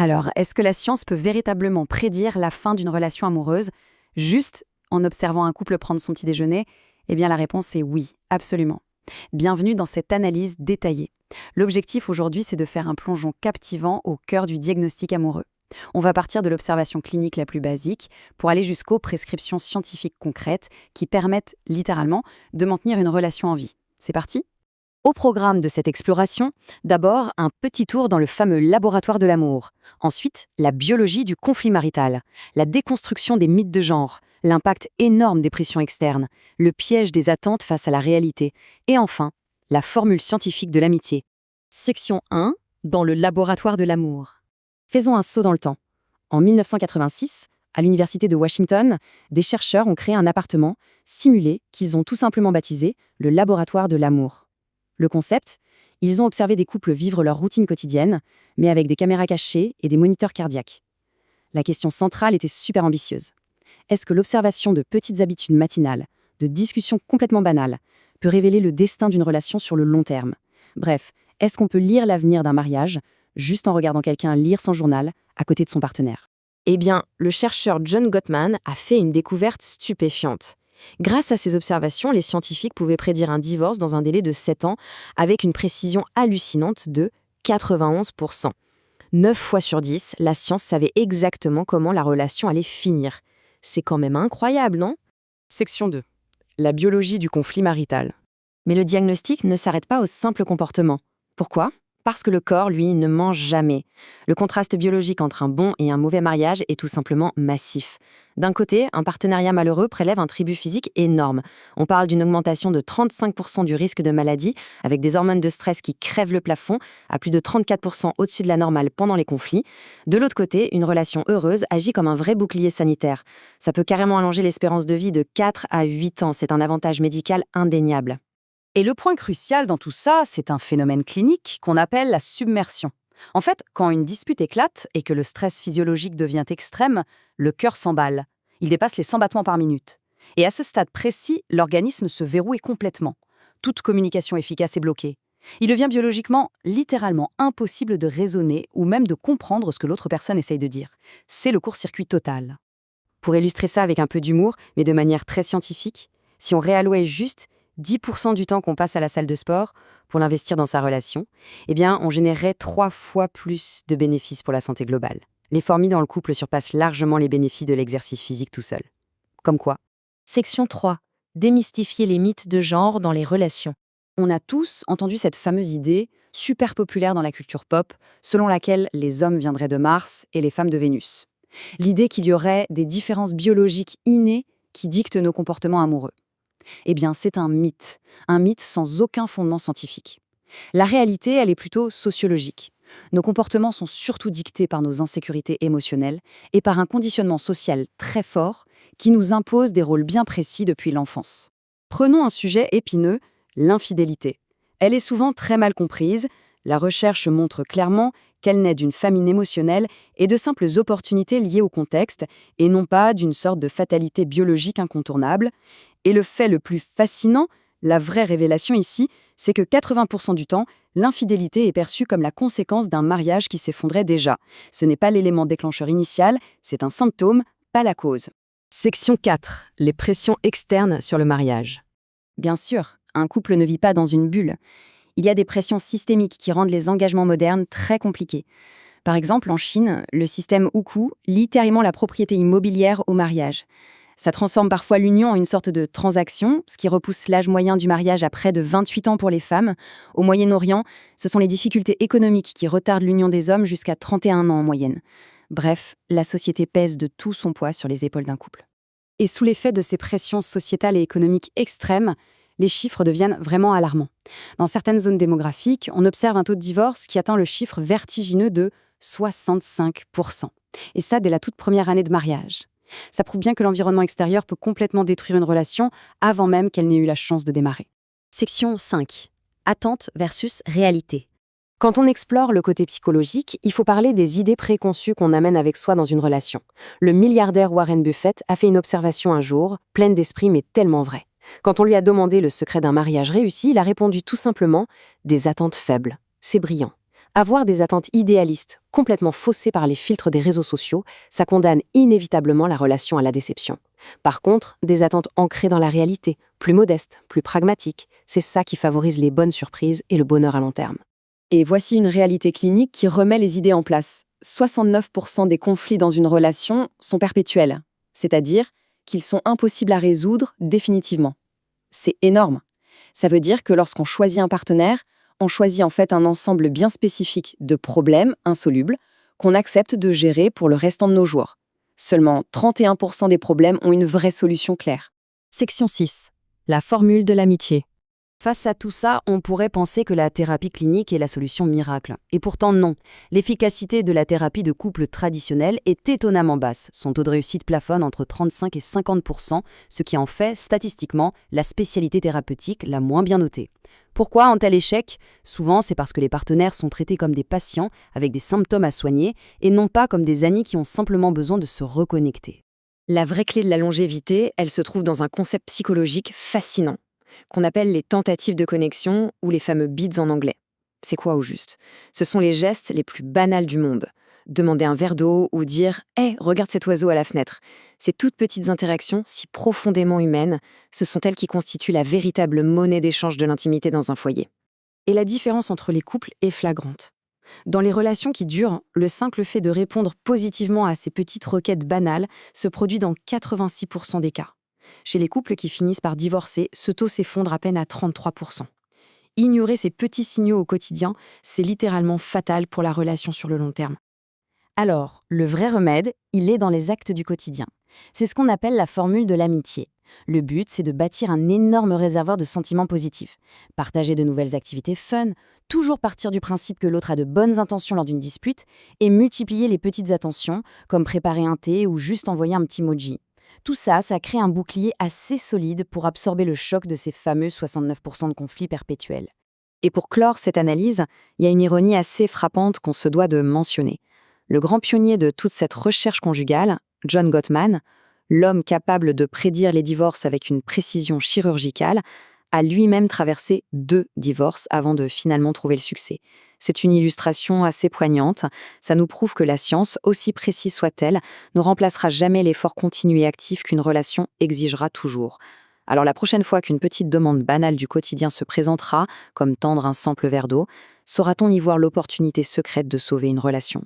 Alors, est-ce que la science peut véritablement prédire la fin d'une relation amoureuse juste en observant un couple prendre son petit déjeuner? Eh bien, la réponse est oui, absolument. Bienvenue dans cette analyse détaillée. L'objectif aujourd'hui, c'est de faire un plongeon captivant au cœur du diagnostic amoureux. On va partir de l'observation clinique la plus basique pour aller jusqu'aux prescriptions scientifiques concrètes qui permettent littéralement de maintenir une relation en vie. C'est parti ? Au programme de cette exploration, d'abord un petit tour dans le fameux laboratoire de l'amour. Ensuite, la biologie du conflit marital, la déconstruction des mythes de genre, l'impact énorme des pressions externes, le piège des attentes face à la réalité, et enfin, la formule scientifique de l'amitié. Section 1, dans le laboratoire de l'amour. Faisons un saut dans le temps. En 1986, à l'Université de Washington, des chercheurs ont créé un appartement simulé qu'ils ont tout simplement baptisé le laboratoire de l'amour. Le concept, ils ont observé des couples vivre leur routine quotidienne, mais avec des caméras cachées et des moniteurs cardiaques. La question centrale était super ambitieuse. Est-ce que l'observation de petites habitudes matinales, de discussions complètement banales, peut révéler le destin d'une relation sur le long terme? Bref, est-ce qu'on peut lire l'avenir d'un mariage juste en regardant quelqu'un lire son journal à côté de son partenaire? Eh bien, le chercheur John Gottman a fait une découverte stupéfiante. Grâce à ces observations, les scientifiques pouvaient prédire un divorce dans un délai de 7 ans avec une précision hallucinante de 91%. 9 fois sur 10, la science savait exactement comment la relation allait finir. C'est quand même incroyable, non? Section 2. La biologie du conflit marital. Mais le diagnostic ne s'arrête pas au simple comportement. Pourquoi ? Parce que le corps, lui, ne ment jamais. Le contraste biologique entre un bon et un mauvais mariage est tout simplement massif. D'un côté, un partenariat malheureux prélève un tribut physique énorme. On parle d'une augmentation de 35% du risque de maladie, avec des hormones de stress qui crèvent le plafond, à plus de 34% au-dessus de la normale pendant les conflits. De l'autre côté, une relation heureuse agit comme un vrai bouclier sanitaire. Ça peut carrément allonger l'espérance de vie de 4 à 8 ans. C'est un avantage médical indéniable. Et le point crucial dans tout ça, c'est un phénomène clinique qu'on appelle la submersion. En fait, quand une dispute éclate et que le stress physiologique devient extrême, le cœur s'emballe. Il dépasse les 100 battements par minute. Et à ce stade précis, l'organisme se verrouille complètement. Toute communication efficace est bloquée. Il devient biologiquement, littéralement impossible de raisonner ou même de comprendre ce que l'autre personne essaye de dire. C'est le court-circuit total. Pour illustrer ça avec un peu d'humour, mais de manière très scientifique, si on réallouait juste 10% du temps qu'on passe à la salle de sport pour l'investir dans sa relation, eh bien, on générerait 3 fois plus de bénéfices pour la santé globale. L'effort mis dans le couple surpasse largement les bénéfices de l'exercice physique tout seul. Comme quoi? Section 3. Démystifier les mythes de genre dans les relations. On a tous entendu cette fameuse idée, super populaire dans la culture pop, selon laquelle les hommes viendraient de Mars et les femmes de Vénus. L'idée qu'il y aurait des différences biologiques innées qui dictent nos comportements amoureux. Eh bien, c'est un mythe sans aucun fondement scientifique. La réalité, elle est plutôt sociologique. Nos comportements sont surtout dictés par nos insécurités émotionnelles et par un conditionnement social très fort qui nous impose des rôles bien précis depuis l'enfance. Prenons un sujet épineux, l'infidélité. Elle est souvent très mal comprise. La recherche montre clairement qu'elle naît d'une famine émotionnelle et de simples opportunités liées au contexte, et non pas d'une sorte de fatalité biologique incontournable. Et le fait le plus fascinant, la vraie révélation ici, c'est que 80% du temps, l'infidélité est perçue comme la conséquence d'un mariage qui s'effondrait déjà. Ce n'est pas l'élément déclencheur initial, c'est un symptôme, pas la cause. Section 4. Les pressions externes sur le mariage. Bien sûr, un couple ne vit pas dans une bulle. Il y a des pressions systémiques qui rendent les engagements modernes très compliqués. Par exemple, en Chine, le système Hukou lie carrément la propriété immobilière au mariage. Ça transforme parfois l'union en une sorte de transaction, ce qui repousse l'âge moyen du mariage à près de 28 ans pour les femmes. Au Moyen-Orient, ce sont les difficultés économiques qui retardent l'union des hommes jusqu'à 31 ans en moyenne. Bref, la société pèse de tout son poids sur les épaules d'un couple. Et sous l'effet de ces pressions sociétales et économiques extrêmes, les chiffres deviennent vraiment alarmants. Dans certaines zones démographiques, on observe un taux de divorce qui atteint le chiffre vertigineux de 65%. Et ça, dès la toute première année de mariage. Ça prouve bien que l'environnement extérieur peut complètement détruire une relation avant même qu'elle n'ait eu la chance de démarrer. Section 5. Attente versus réalité. Quand on explore le côté psychologique, il faut parler des idées préconçues qu'on amène avec soi dans une relation. Le milliardaire Warren Buffett a fait une observation un jour, pleine d'esprit mais tellement vraie. Quand on lui a demandé le secret d'un mariage réussi, il a répondu tout simplement « des attentes faibles ». C'est brillant. Avoir des attentes idéalistes, complètement faussées par les filtres des réseaux sociaux, ça condamne inévitablement la relation à la déception. Par contre, des attentes ancrées dans la réalité, plus modestes, plus pragmatiques, c'est ça qui favorise les bonnes surprises et le bonheur à long terme. Et voici une réalité clinique qui remet les idées en place. 69% des conflits dans une relation sont perpétuels, c'est-à-dire qu'ils sont impossibles à résoudre définitivement. C'est énorme. Ça veut dire que lorsqu'on choisit un partenaire, on choisit en fait un ensemble bien spécifique de problèmes insolubles qu'on accepte de gérer pour le restant de nos jours. Seulement 31% des problèmes ont une vraie solution claire. Section 6. La formule de l'amitié. Face à tout ça, on pourrait penser que la thérapie clinique est la solution miracle. Et pourtant non. L'efficacité de la thérapie de couple traditionnelle est étonnamment basse. Son taux de réussite plafonne entre 35 et 50%, ce qui en fait, statistiquement, la spécialité thérapeutique la moins bien notée. Pourquoi un tel échec? Souvent, c'est parce que les partenaires sont traités comme des patients avec des symptômes à soigner et non pas comme des amis qui ont simplement besoin de se reconnecter. La vraie clé de la longévité, elle se trouve dans un concept psychologique fascinant, qu'on appelle les tentatives de connexion ou les fameux beats en anglais. C'est quoi au juste? Ce sont les gestes les plus banals du monde. Demander un verre d'eau ou dire « Hey, regarde cet oiseau à la fenêtre ». Ces toutes petites interactions, si profondément humaines, ce sont elles qui constituent la véritable monnaie d'échange de l'intimité dans un foyer. Et la différence entre les couples est flagrante. Dans les relations qui durent, le simple fait de répondre positivement à ces petites requêtes banales se produit dans 86% des cas. Chez les couples qui finissent par divorcer, ce taux s'effondre à peine à 33%. Ignorer ces petits signaux au quotidien, c'est littéralement fatal pour la relation sur le long terme. Alors, le vrai remède, il est dans les actes du quotidien. C'est ce qu'on appelle la formule de l'amitié. Le but, c'est de bâtir un énorme réservoir de sentiments positifs. Partager de nouvelles activités fun, toujours partir du principe que l'autre a de bonnes intentions lors d'une dispute, et multiplier les petites attentions, comme préparer un thé ou juste envoyer un petit emoji. Tout ça, ça crée un bouclier assez solide pour absorber le choc de ces fameux 69% de conflits perpétuels. Et pour clore cette analyse, il y a une ironie assez frappante qu'on se doit de mentionner. Le grand pionnier de toute cette recherche conjugale, John Gottman, l'homme capable de prédire les divorces avec une précision chirurgicale, a lui-même traversé 2 divorces avant de finalement trouver le succès. C'est une illustration assez poignante. Ça nous prouve que la science, aussi précise soit-elle, ne remplacera jamais l'effort continu et actif qu'une relation exigera toujours. Alors la prochaine fois qu'une petite demande banale du quotidien se présentera, comme tendre un simple verre d'eau, saura-t-on y voir l'opportunité secrète de sauver une relation ?